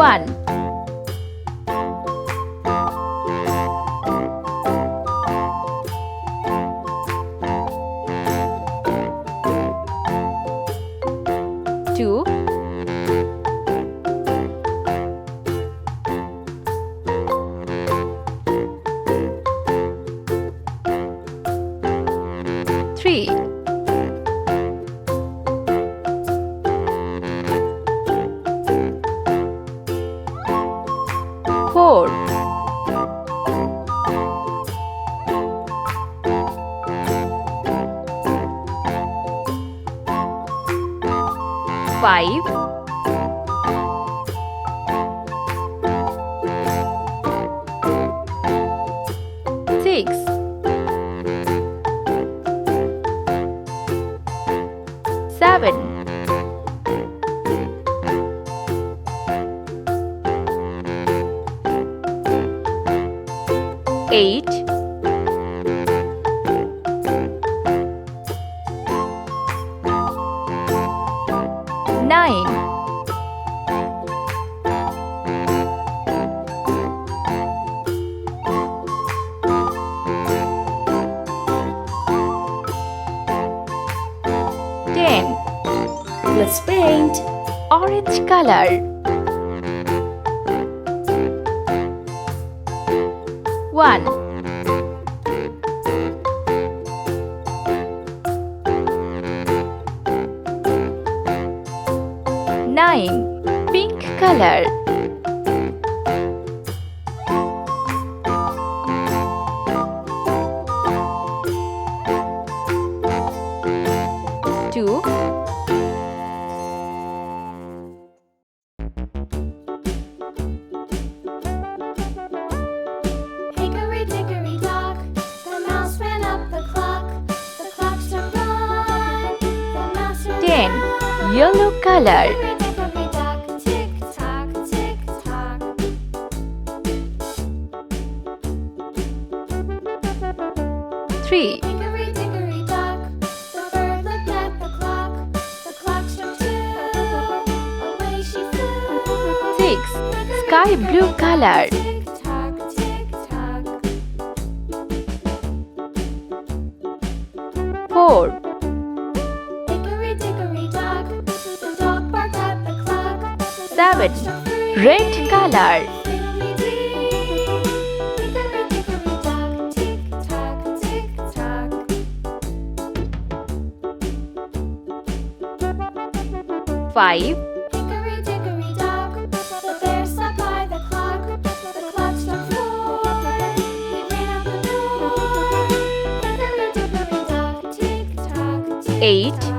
1 2 3 4 5 6 7 8 9 10 Let's paint. Orange color 1 9 Pink color 2 Hickory dickory dock, the mouse ran up the clock. The clock struck 1, the mouse ran 10 up. Yellow color Hickory dickory dock, tick tock, tick tock. 3 Hickory dickory dock, the bird looked at the clock. The clock struck 2, away she flew. 6 Sky blue color Tick tock, tick tock. 4 Hickory dickory dock, the dog barked at the clock. The 7 clock struck 3. Red color Fiddly-dee, hickory-dickory dock, tick-tock, tick-tock. 5 Hickory-dickory dock, the bear sat by the clock. The clock struck 4, he ran out the door. Hickory-dickory dock, tick-tock, tick-tock. 8